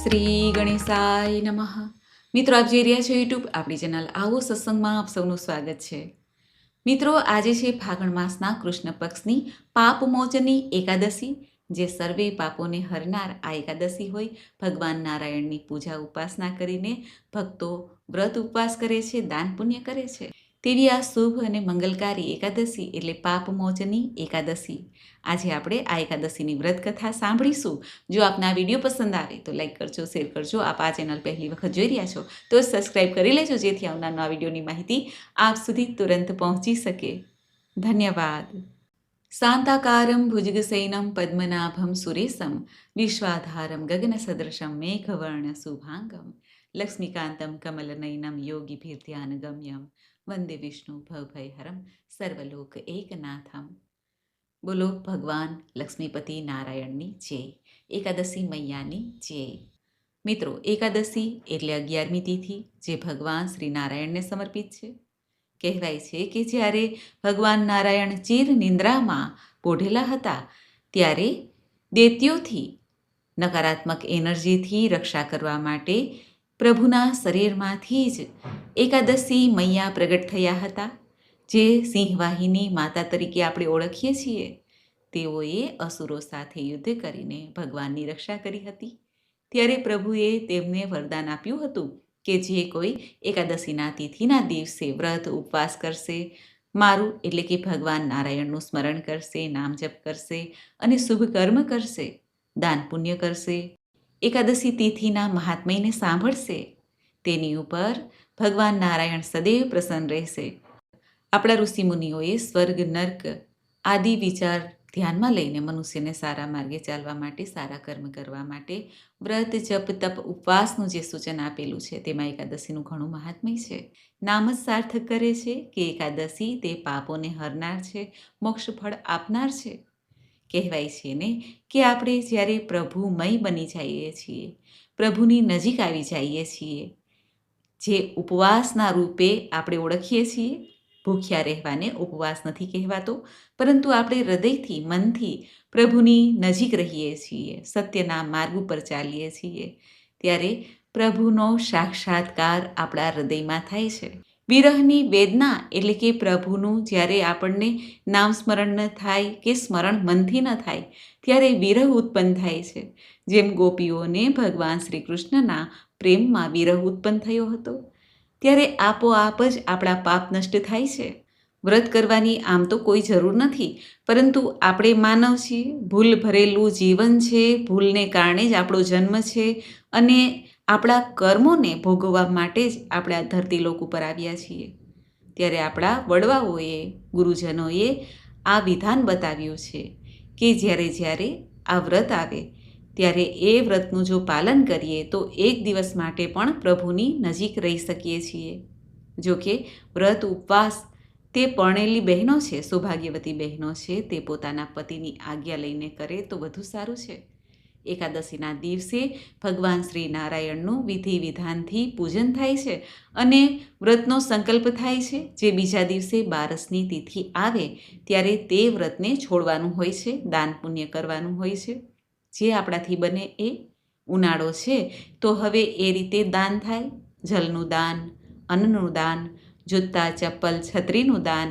શ્રી ગણેશાય નમઃ. મિત્રો, આપ જોઈ રહ્યા છો યુટ્યુબ આપણી ચેનલ આવો સત્સંગમાં આપ સૌનું સ્વાગત છે. મિત્રો, આજે છે ફાગણ માસના કૃષ્ણ પક્ષની પાપમોચની એકાદશી, જે સર્વે પાપોને હરનાર આ એકાદશી હોય. ભગવાન નારાયણની પૂજા ઉપાસના કરીને ભક્તો વ્રત ઉપવાસ કરે છે, દાન પુણ્ય કરે છે. તેવી આ શુભ અને મંગલકારી એકાદશી એટલે પાપમોચની એકાદશી. આજે આપણે આ એકાદશીની વ્રત કથા સાંભળીશું. જો આપને આ વિડીયો પસંદ આવે તો લાઈક કરજો, શેર કરજો. આપ આ ચેનલ પહેલી વખત જોઈ રહ્યા છો તો સબસ્ક્રાઈબ કરી લેજો, જેથી આવનાર નવા વિડીયોની માહિતી આપ સુધી તુરંત પહોંચી શકે. ધન્યવાદ. શાંતાકારમ ભુજગશયનમ પદ્મનાભમ સુરેશમ વિશ્વાધારમ ગગનસદૃશમ મેઘવર્ણ શુભાંગમ લક્ષ્મીકાંતમ કમલનયનમ યોગીભીર્ધ્યાનગમ્યમ વંદે વિષ્ણુ ભવભયહરમ સર્વલોક એકનાથમ. બોલો ભગવાન લક્ષ્મીપતિ નારાયણની જય, એકાદશી મૈયાની જય. મિત્રો, એકાદશી એટલે 11મી તિથિ, જે ભગવાન શ્રી નારાયણને સમર્પિત છે. કહેવાય છે કે જ્યારે ભગવાન નારાયણ ચિર નિંદ્રામાં પોઢેલા હતા, ત્યારે દૈત્યોથી નકારાત્મક એનર્જીથી રક્ષા કરવા માટે પ્રભુના શરીરમાંથી જ એકાદશી મૈયા પ્રગટ થયા હતા, જે સિંહવાહિની માતા તરીકે આપણે ઓળખીએ છીએ. તેઓએ અસુરો સાથે યુદ્ધ કરીને ભગવાનની રક્ષા કરી હતી. ત્યારે પ્રભુએ તેમને વરદાન આપ્યું હતું કે જે કોઈ એકાદશીના તિથિના દિવસે વ્રત ઉપવાસ કરશે, મારું એટલે કે ભગવાન નારાયણનું સ્મરણ કરશે, નામ જપ કરશે અને શુભ કર્મ કરશે, દાન પુણ્ય કરશે, એકાદશી તિથિના મહાત્મ્યને સાંભળશે, તેની ઉપર ભગવાન નારાયણ સદૈવ પ્રસન્ન રહેશે. આપણા ઋષિમુનિઓએ સ્વર્ગ, નર્ક આદિ વિચાર ધ્યાનમાં લઈને મનુષ્યને સારા માર્ગે ચાલવા માટે, સારા કર્મ કરવા માટે વ્રત, જપ, તપ, ઉપવાસનું જે સૂચન આપેલું છે, તેમાં એકાદશીનું ઘણું મહાત્મ્ય છે. નામ જ સાર્થક કરે છે કે એકાદશી તે પાપોને હરનાર છે, મોક્ષ ફળ આપનાર છે. કહેવાય છે ને કે આપણે જ્યારે પ્રભુમય બની જઈએ છીએ, પ્રભુની નજીક આવી જઈએ છીએ, જે ઉપવાસના રૂપે આપણે ઓળખીએ છીએ. ભૂખ્યા રહેવાને ઉપવાસ નથી કહેવાતો, પરંતુ આપણે હૃદયથી, મનથી પ્રભુની નજીક રહીએ છીએ, સત્યના માર્ગ ઉપર ચાલીએ છીએ, ત્યારે પ્રભુનો સાક્ષાત્કાર આપણા હૃદયમાં થાય છે. વિરહની વેદના એટલે કે પ્રભુનું જ્યારે આપણને નામ સ્મરણ ન થાય કે સ્મરણ મનથી ન થાય, ત્યારે વિરહ ઉત્પન્ન થાય છે. જેમ ગોપીઓને ભગવાન શ્રી કૃષ્ણના પ્રેમમાં વિરહ ઉત્પન્ન થયો હતો, ત્યારે આપોઆપ જ આપણા પાપ નષ્ટ થાય છે. વ્રત કરવાની આમ તો કોઈ જરૂર નથી, પરંતુ આપણે માનવ છીએ, ભૂલ ભરેલું જીવન છે, ભૂલને કારણે જ આપણો જન્મ છે અને આપણા કર્મોને ભોગવવા માટે જ આપણે આ ધરતીલોક ઉપર આવ્યા છીએ. ત્યારે આપણા વડવાઓએ, ગુરુજનોએ આ વિધાન બતાવ્યું છે કે જ્યારે જ્યારે આ વ્રત આવે, ત્યારે એ વ્રતનું જો પાલન કરીએ તો એક દિવસ માટે પણ પ્રભુની નજીક રહી શકીએ છીએ. જો કે વ્રત ઉપવાસ તે પરણેલી બહેનો છે, સૌભાગ્યવતી બહેનો છે, તે પોતાના પતિની આજ્ઞા લઈને કરે તો વધુ સારું છે. એકાદશીના દિવસે ભગવાન શ્રી નારાયણનું વિધિ વિધાનથી પૂજન થાય છે અને વ્રતનો સંકલ્પ થાય છે. જે બીજા દિવસે 12સની તિથિ આવે ત્યારે તે વ્રતને છોડવાનું હોય છે, દાન પુણ્ય કરવાનું હોય છે, જે આપણાથી બને એ. ઉનાળો છે તો હવે એ રીતે દાન થાય: જલનું દાન, અન્નનું દાન, જૂતા, ચપ્પલ, છત્રીનું દાન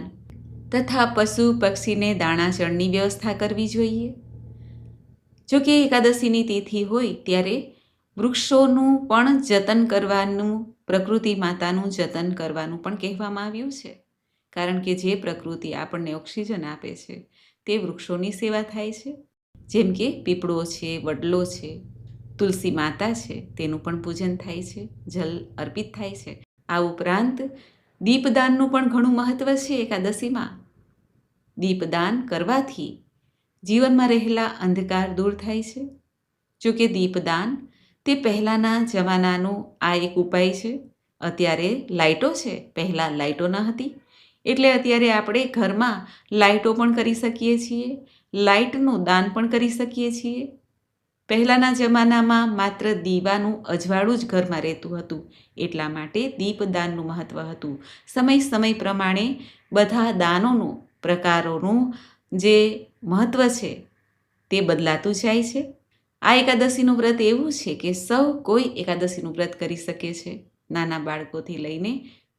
તથા પશુ પક્ષીને દાણા ચણની વ્યવસ્થા કરવી જોઈએ. જો કે એકાદશીની તિથિ હોય ત્યારે વૃક્ષોનું પણ જતન કરવાનું, પ્રકૃતિ માતાનું જતન કરવાનું પણ કહેવામાં આવ્યું છે. કારણ કે જે પ્રકૃતિ આપણને ઓક્સિજન આપે છે, તે વૃક્ષોની સેવા થાય છે. જેમ કે પીપળો છે, વડલો છે, તુલસી માતા છે, તેનું પણ પૂજન થાય છે, જલ અર્પિત થાય છે. આ ઉપરાંત દીપદાનનું પણ ઘણું મહત્ત્વ છે. એકાદશીમાં દીપદાન કરવાથી જીવનમાં રહેલા અંધકાર દૂર થાય છે. જો કે દીપદાન તે પહેલાંના જમાનાનું આ એક ઉપાય છે. અત્યારે લાઇટો છે, પહેલાં લાઇટો ન હતી, એટલે અત્યારે આપણે ઘરમાં લાઇટો પણ કરી શકીએ છીએ, લાઇટનું દાન પણ કરી શકીએ છીએ. પહેલાંના જમાનામાં માત્ર દીવાનું અજવાળું જ ઘરમાં રહેતું હતું, એટલા માટે દીપદાનનું મહત્ત્વ હતું. સમય પ્રમાણે બધા દાનોનું, પ્રકારોનું જે મહત્ત્વ છે તે બદલાતું જાય છે. આ એકાદશીનું વ્રત એવું છે કે સૌ કોઈ એકાદશીનું વ્રત કરી શકે છે, નાના બાળકોથી લઈને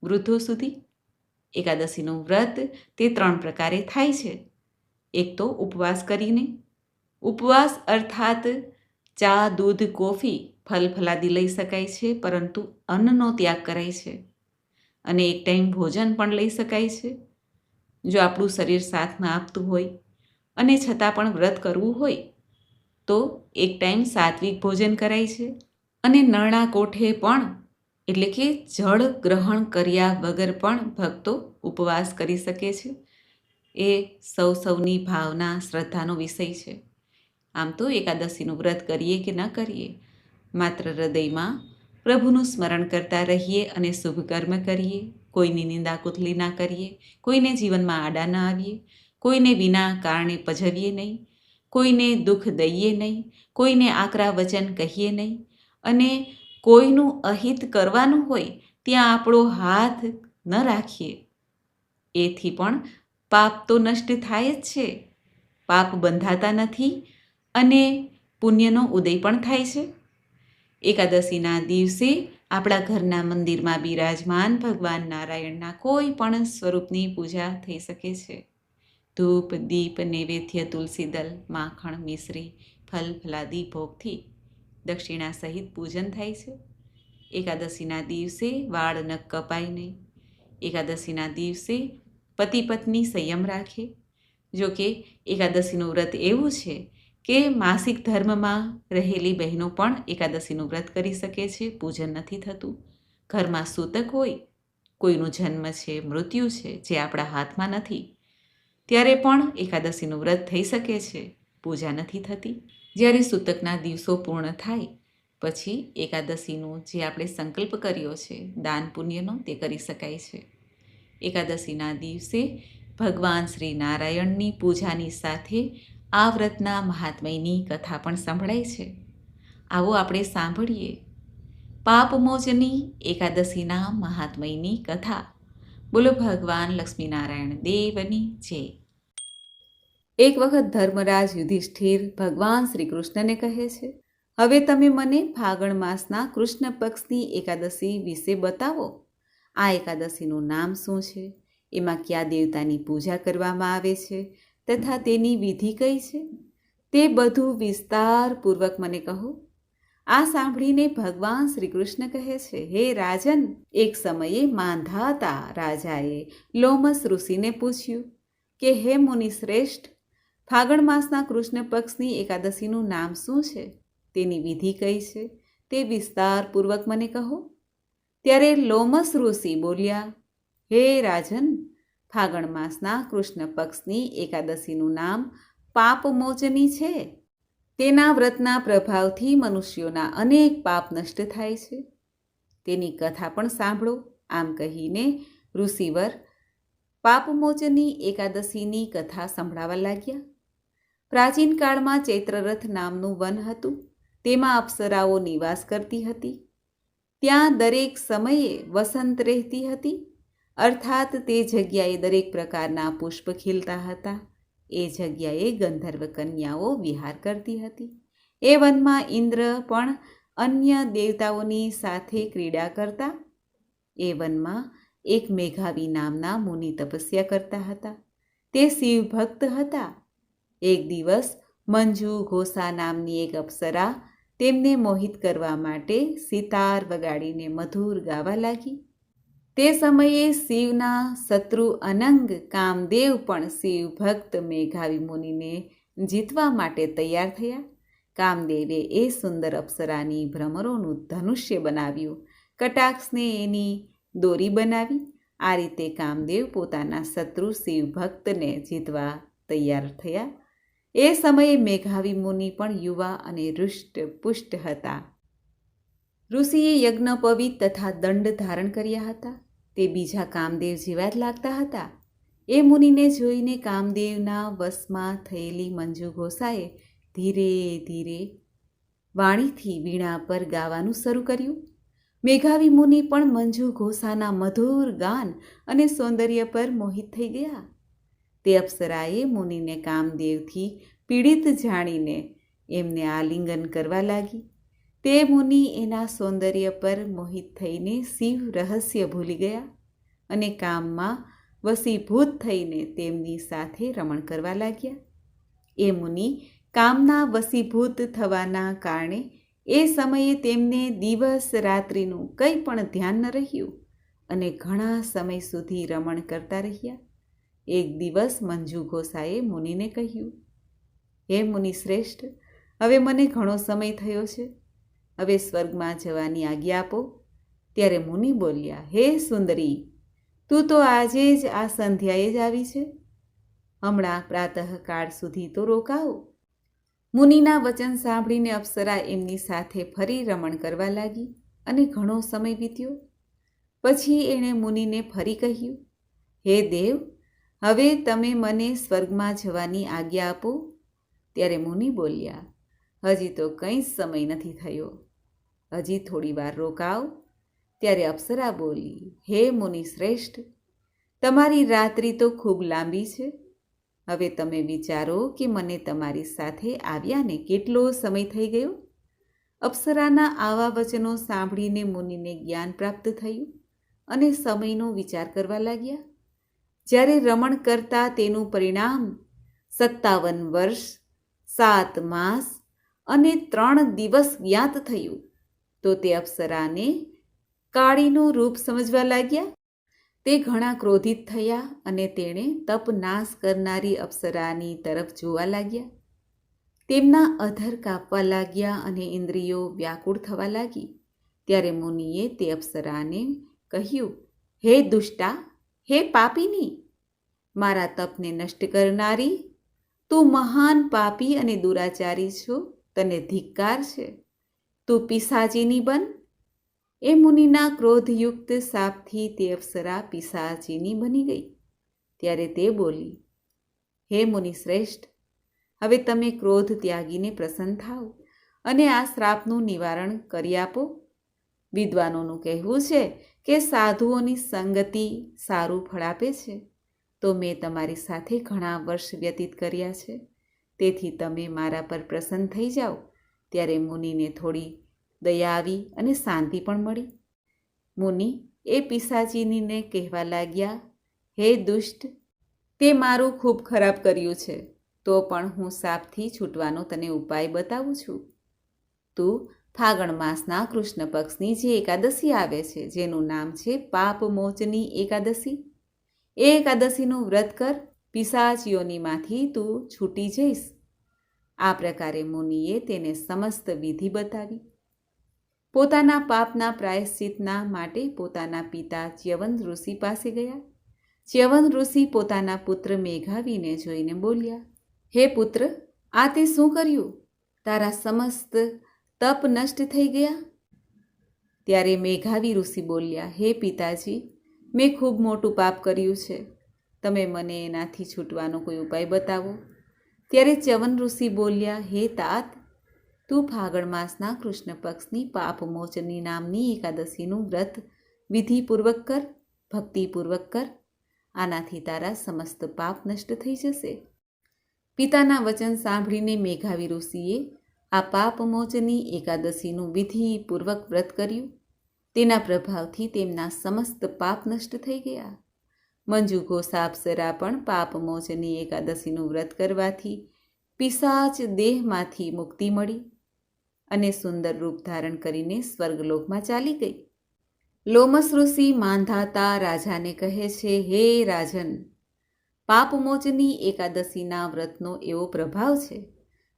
વૃદ્ધો સુધી. એકાદશીનું વ્રત તે 3 પ્રકારે થાય છે. એક તો ઉપવાસ કરીને. ઉપવાસ અર્થાત ચા, દૂધ, કોફી, ફલ ફલાદી લઈ શકાય છે, પરંતુ અન્નનો ત્યાગ કરાય છે. અને એક ટાઈમ ભોજન પણ લઈ શકાય છે. જો આપણું શરીર સાથ ન આપતું હોય અને છતાં પણ વ્રત કરવું હોય તો એક ટાઈમ સાત્વિક ભોજન કરાય છે. અને નરણા કોઠે પણ એટલે કે જળ ગ્રહણ કર્યા વગર પણ ભક્તો ઉપવાસ કરી શકે છે. એ સૌની ભાવના, શ્રદ્ધાનો વિષય છે. આમ તો એકાદશીનું વ્રત કરીએ કે ન કરીએ, માત્ર હૃદયમાં પ્રભુનું સ્મરણ કરતા રહીએ અને શુભ કર્મ કરીએ, કોઈની નિંદા કુથલી ના કરીએ, કોઈને જીવનમાં આડા ન આવીએ, કોઈને વિના કારણે પજવીએ નહીં, કોઈને દુઃખ દઈએ નહીં, કોઈને આકરા વચન કહીએ નહીં, અને કોઈનું અહિત કરવાનું હોય ત્યાં આપણો હાથ ન રાખીએ. એથી પણ પાપ તો નષ્ટ થાય જ છે. પાપ બંધાતા નથી અને પુણ્યનો ઉદય પણ થાય છે. એકાદશીના દિવસે આપણા ઘરના મંદિરમાં બિરાજમાન ભગવાન નારાયણના કોઈ પણ સ્વરૂપની પૂજા થઈ શકે છે. ધૂપ, દીપ, નૈવેદ્ય, તુલસી દલ, માખણ, મિશ્રી, ફલ ફલાદી ભોગથી દક્ષિણા સહિત પૂજન થાય છે. એકાદશીના દિવસે વાળ નખ કપાય નહીં. એકાદશીના દિવસે પતિ પત્ની સંયમ રાખે. જો કે એકાદશીનું વ્રત એવું છે કે માસિક ધર્મમાં રહેલી બહેનો પણ એકાદશીનું વ્રત કરી શકે છે, પૂજન નથી થતું. ઘરમાં સૂતક હોય, કોઈનો જન્મ છે, મૃત્યુ છે, જે આપણા હાથમાં નથી, ત્યારે પણ એકાદશીનું વ્રત થઈ શકે છે, પૂજા નથી થતી. જ્યારે સૂતકના દિવસો પૂર્ણ થાય પછી એકાદશીનો જે આપણે સંકલ્પ કર્યો છે દાન પુણ્યનો, તે કરી શકાય છે. એકાદશીના દિવસે ભગવાન શ્રી નારાયણની પૂજાની સાથે આ વ્રતના મહાત્મ્યની કથા પણ સંભળાય છે. આવો આપણે સાંભળીએ પાપમોચની એકાદશીના મહાત્મ્યની કથા. બોલો ભગવાન લક્ષ્મીનારાયણ દેવની જય. એક વખત ધર્મરાજ યુધિષ્ઠિર ભગવાન શ્રી કૃષ્ણને કહે છે, હવે તમે મને ફાગણ માસના કૃષ્ણ પક્ષની એકાદશી વિશે બતાવો. આ એકાદશીનું નામ શું છે? એમાં કયા દેવતાની પૂજા કરવામાં આવે છે તથા તેની વિધિ કઈ છે? તે બધું વિસ્તારપૂર્વક મને કહો. આ સાંભળીને ભગવાન શ્રી કૃષ્ણ કહે છે, હે રાજન, એક સમયે માંધાતા રાજાએ લોમસ ઋષિને પૂછ્યું કે હે મુનિ શ્રેષ્ઠ, ફાગણ માસના કૃષ્ણ પક્ષની એકાદશીનું નામ શું છે? તેની વિધિ કઈ છે? તે વિસ્તારપૂર્વક મને કહો. ત્યારે લોમસ ઋષિ બોલ્યા, હે રાજન, ફાગણ માસના કૃષ્ણ પક્ષની એકાદશીનું નામ પાપમોચની છે. તેના વ્રતના પ્રભાવથી મનુષ્યોના અનેક પાપ નષ્ટ થાય છે. તેની કથા પણ સાંભળો. આમ કહીને ઋષિવર પાપમોચની એકાદશીની કથા સંભળાવા લાગ્યા. પ્રાચીન કાળમાં ચૈત્રરથ નામનું વન હતું. તેમાં અપ્સરાઓ નિવાસ કરતી હતી. ત્યાં દરેક સમયે વસંત રહેતી હતી, અર્થાત તે જગ્યાએ દરેક પ્રકારના પુષ્પ ખીલતા હતા. એ જગ્યાએ ગંધર્વ કન્યાઓ વિહાર કરતી હતી. એ વનમાં ઇન્દ્ર પણ અન્ય દેવતાઓની સાથે ક્રીડા કરતા. એ વનમાં એક મેઘાવી નામના મુનિ તપસ્યા કરતા હતા. તે શિવ ભક્ત હતા. એક દિવસ મંજુ ઘોષા નામની એક અપ્સરા તેમને મોહિત કરવા માટે સિતાર વગાડીને મધુર ગાવા લાગી. તે સમયે શિવના શત્રુ અનંગ કામદેવ પણ શિવ ભક્ત મેઘાવી મુનિને જીતવા માટે તૈયાર થયા. કામદેવે એ સુંદર અપ્સરાની ભ્રમરોનું ધનુષ્ય બનાવ્યું, કટાક્ષને એની દોરી બનાવી. આ રીતે કામદેવ પોતાના શત્રુ શિવ ભક્તને જીતવા તૈયાર થયા. એ સમયે મેઘાવી મુનિ પણ યુવા અને હૃષ્ટ પુષ્ટ હતા. ઋષિએ યજ્ઞોપવીત તથા દંડ ધારણ કર્યા હતા. તે બીજા કામદેવ જેવા જ લાગતા હતા. એ મુનિને જોઈને કામદેવના વશમાં થયેલી મંજુ ઘોષાએ ધીરે ધીરે વાણીથી વીણા પર ગાવાનું શરૂ કર્યું. મેઘાવી મુનિ પણ મંજુ ઘોષાના મધુર ગાન અને સૌંદર્ય પર મોહિત થઈ ગયા. તે અપ્સરાએ મુનિને કામદેવથી પીડિત જાણીને એમને આલિંગન કરવા લાગી. તે મુનિ એના સૌંદર્ય પર મોહિત થઈને શિવ રહસ્ય ભૂલી ગયા અને કામમાં વશીભૂત થઈને તેમની સાથે રમણ કરવા લાગ્યા. એ મુનિ કામના વશીભૂત થવાના કારણે એ સમયે તેમને દિવસ રાત્રિનું કંઈ પણ ધ્યાન ન રહ્યું અને ઘણા સમય સુધી રમણ કરતા રહ્યા. એક દિવસ મંજુ ઘોષાએ મુનિને કહ્યું, હે મુનિ શ્રેષ્ઠ, હવે મને ઘણો સમય થયો છે, હવે સ્વર્ગમાં જવાની આજ્ઞા આપો. ત્યારે મુનિ બોલ્યા, હે સુંદરી, તું તો આજે જ આ સંધ્યાએ જ આવી છે, હમણાં પ્રાતઃકાળ સુધી તો રોકાવો. મુનિના વચન સાંભળીને અપ્સરા એમની સાથે ફરી રમણ કરવા લાગી અને ઘણો સમય વીત્યો. પછી એણે મુનિને ફરી કહ્યું, હે દેવ, હવે તમે મને સ્વર્ગમાં જવાની આજ્ઞા આપો. ત્યારે મુનિ બોલ્યા, હજી તો કંઈ જ સમય નથી થયો, હજી થોડી વાર રોકાવ. ત્યારે અપ્સરા બોલી, હે મુનિ શ્રેષ્ઠ, તમારી રાત્રિ તો ખૂબ લાંબી છે, હવે તમે વિચારો કે મને તમારી સાથે આવ્યાને કેટલો સમય થઈ ગયો. અપ્સરાના આવા વચનો સાંભળીને મુનિને જ્ઞાન પ્રાપ્ત થયું અને સમયનો વિચાર કરવા લાગ્યા. જ્યારે રમણ કરતા તેનું પરિણામ 57 વર્ષ 7 માસ અને 3 દિવસ જ્ઞાત થયું, તો તે અપ્સરાને કાળીનું રૂપ સમજવા લાગ્યા. તે ઘણા ક્રોધિત થયા અને તેણે તપ નાશ કરનારી અપ્સરાની તરફ જોવા લાગ્યા. તેમના અધર કાપવા લાગ્યા અને ઇન્દ્રિયો વ્યાકુળ થવા લાગી. ત્યારે મુનિએ તે અપ્સરાને કહ્યું, હે દુષ્ટા, હે પાપીની, મારા તપને નષ્ટ કરનારી, તું મહાન પાપી અને દુરાચારી છો, તને ધિક્કાર છે, તું પિશાચીની બન. એ મુનિના ક્રોધયુક્ત શાપથી તે અપ્સરા પિશાચીની બની ગઈ. ત્યારે તે બોલી, હે મુનિ શ્રેષ્ઠ, હવે તમે ક્રોધ ત્યાગીને પ્રસન્ન થાઓ અને આ શ્રાપનું નિવારણ કરી આપો. વિદ્વાનોનું કહેવું છે કે સાધુઓની સંગતિ સારું ફળ આપે છે, તો મેં તમારી સાથે ઘણા વર્ષ વ્યતીત કર્યા છે, તેથી તમે મારા પર પ્રસન્ન થઈ જાઓ. ત્યારે મુનિને થોડી દયા આવી અને શાંતિ પણ મળી. મુનિ એ પિશાચીનીને કહેવા લાગ્યા, હે દુષ્ટ, તે મારું ખૂબ ખરાબ કર્યું છે, તો પણ હું શાપથી છૂટવાનો તને ઉપાય બતાવું છું. તું ફાગણ માસના કૃષ્ણ પક્ષની જે એકાદશી આવે છે, જેનું નામ છે પાપમોચની એકાદશી, એ એકાદશીનું વ્રત કર, પિશાચીઓનીમાંથી તું છૂટી જઈશ. આ પ્રકારે મુનિએ તેને સમસ્ત વિધિ બતાવી. પોતાના પાપના પ્રાયશ્ચિતના માટે પોતાના પિતા ચ્યવન ઋષિ પાસે ગયા. ચ્યવન ઋષિ પોતાના પુત્ર મેઘાવીને જોઈને બોલ્યા, હે પુત્ર, આ તે શું કર્યું? તારા સમસ્ત તપ નષ્ટ થઈ ગયા. ત્યારે મેઘાવી ઋષિ બોલ્યા, હે પિતાજી, મેં ખૂબ મોટું પાપ કર્યું છે, તમે મને એનાથી છૂટવાનો કોઈ ઉપાય બતાવો. ત્યારે ચ્યવન ઋષિ બોલ્યા, હે તાત, તું ફાગણ માસના કૃષ્ણ પક્ષની પાપમોચની નામની એકાદશીનું વ્રત વિધિપૂર્વક કર, ભક્તિપૂર્વક કર. આનાથી તારા સમસ્ત પાપ નષ્ટ થઈ જશે. પિતાના વચન સાંભળીને મેઘાવી ઋષિએ આ પાપમોચની એકાદશીનું વિધિપૂર્વક વ્રત કર્યું. તેના પ્રભાવથી તેમના સમસ્ત પાપ નષ્ટ થઈ ગયા. મંજુ ઘોષા અપ્સરા પણ પાપમોચની એકાદશીનું વ્રત કરવાથી પિશાચ દેહમાંથી મુક્તિ મળી અને સુંદર રૂપ ધારણ કરીને સ્વર્ગલોકમાં ચાલી ગઈ. લોમસ ઋષિ માંધાતા રાજાને કહે છે, હે રાજન, પાપમોચની એકાદશીના વ્રતનો એવો પ્રભાવ છે,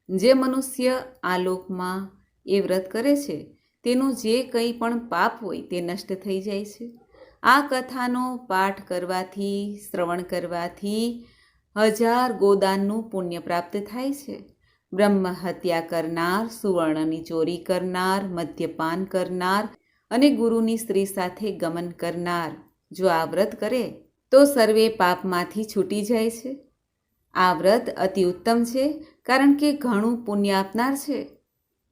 જે મનુષ્ય આ લોકમાં એ વ્રત કરે છે તેનું જે કંઈ પણ પાપ હોય તે નષ્ટ થઈ જાય છે. આ કથાનો પાઠ કરવાથી, શ્રવણ કરવાથી 1000 ગોદાનનું પુણ્ય પ્રાપ્ત થાય છે. બ્રહ્મ હત્યા કરનાર, સુવર્ણની ચોરી કરનાર, મદ્યપાન કરનાર અને ગુરુની સ્ત્રી સાથે ગમન કરનાર જો આ વ્રત કરે તો સર્વે પાપમાંથી છૂટી જાય છે. આ વ્રત અતિ ઉત્તમ છે, કારણ કે ઘણું પુણ્ય આપનાર છે.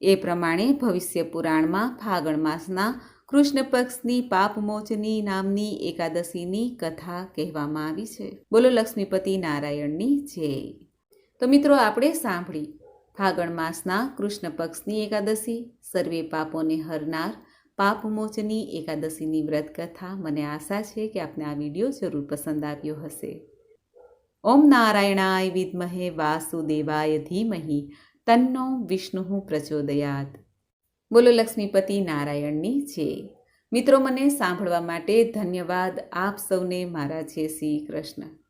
એ પ્રમાણે ભવિષ્ય પુરાણમાં ફાગણ માસના કૃષ્ણ પક્ષની પાપમોચની નામની એકાદશીની કથા કહેવામાં આવી છે. બોલો લક્ષ્મીપતિ નારાયણની જય. તો મિત્રો, આપણે સાંભળી ફાગણ માસના કૃષ્ણ પક્ષની એકાદશી, સર્વે પાપોને હરનાર પાપમોચની એકાદશીની વ્રત કથા. મને આશા છે કે આપને આ વિડીયો જરૂર પસંદ આવ્યો હશે. ઓમ નારાયણાય વિદ્મહે વાસુદેવાય ધીમહિ તન્નો વિષ્ણુ પ્રચોદયાત. બોલો લક્ષ્મીપતિ નારાયણની જય. મિત્રો, મને સાંભળવા માટે ધન્યવાદ. આપ સૌને મારા જય શ્રી કૃષ્ણ.